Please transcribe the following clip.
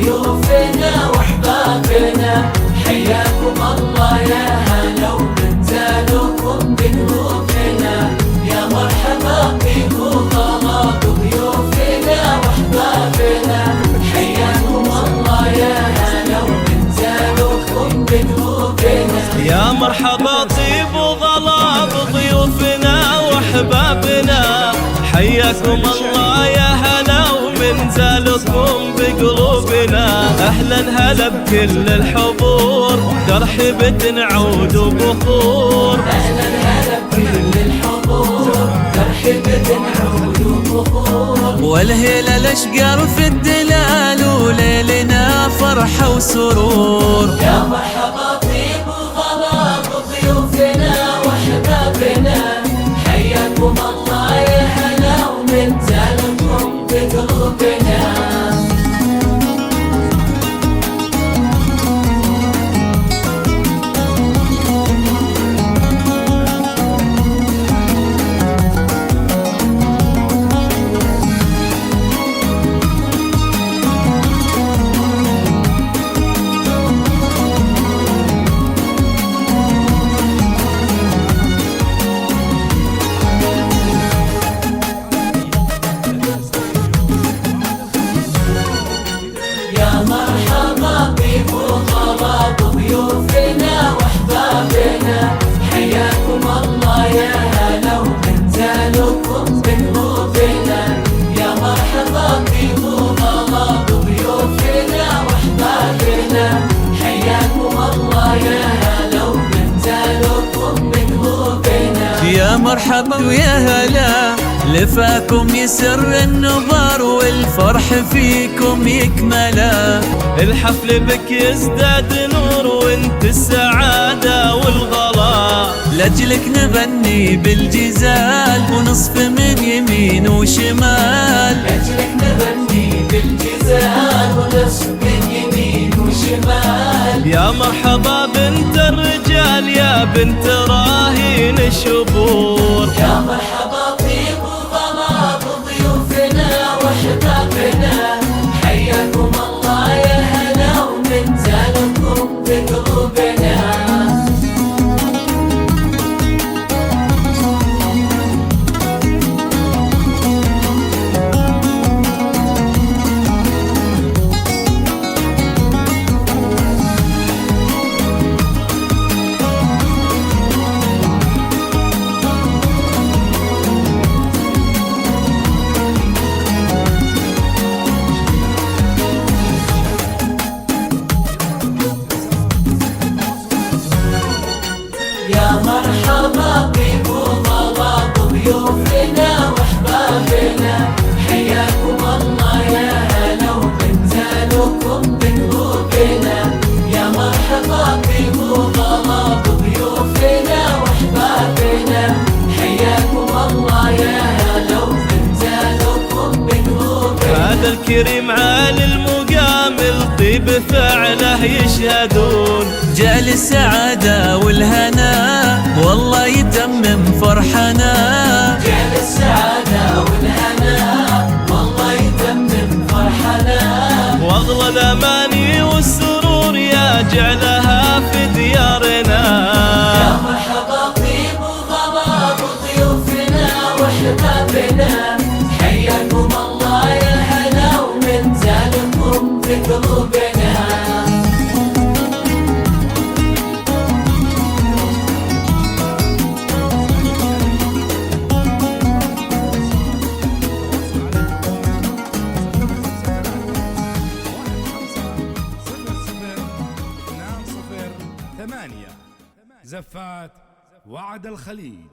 ضيوفنا واحبابنا، حياكم الله يا هلا ومنزلكم بقلوبنا. يا مرحبا بكم طلاب ضيوفنا واحبابنا، حياكم الله يا هلا ومنزلكم بقلوبنا. يا مرحبا طيب وغلا بضيوفنا واحبابنا، حياكم الله يا هلا ومنزلكم بقلوبنا. اهلا هلا بكل الحضور، ترحبة نعود وبخور. اهلا هلا بكل الحضور، ترحبة نعود وبخور. والهلال الاشقر في الدلال، وليلنا فرحة وسرور. يا مرحبا طيب وغلا بضيوفنا واحبابنا، حياكم الله يا هلا ومنزلكم بقلوبنا. يا مرحبا بكم طلاب ضيوفنا واحبابنا، حياكم الله يا هلا ومنزلكم بقلوبنا. يا مرحبا بكم طلاب ضيوفنا واحبابنا، حياكم الله يا هلا ومنزلكم بقلوبنا. يا مرحبا ويا هلا، لفاكم يسر النظر والفرح فيكم يكملا. الحفل بك يزداد نور وانت السعادة والغلا. لاجلك نغني بالجزال، ونصف من يمين وشمال. لاجلك نغني بالجزال، ونصف من يمين وشمال. يا مرحبا بنت الرجال، يا بنت راهين الشبور. يا مرحبا طيب وغلا بضيوفنا واحبابنا، حياكم الله يا هلا ومنزلكم بقلوبنا. يا مرحبا بكم طلاب ضيوفنا واحبابنا، حياكم الله يا هلا ومنزلكم بقلوبنا. يا مرحبا بكم طلاب ضيوفنا واحبابنا، حياكم الله يا هلا ومنزلكم بقلوبنا. هذا الكريم عالي المقام، الطيب فعله يشهدون. جاء للسعادة والهنا، والله يتمم فرحنا. جاء للسعادة والهنا، والله يتمم فرحنا. واغلى الاماني والسرور يا جعلها في ديارنا. يا مرحبا طيب وغلا بضيوفنا واحبابنا، حياكم الله يا هلا ومنزلكم بقلوبنا. زفات وعد الخليج.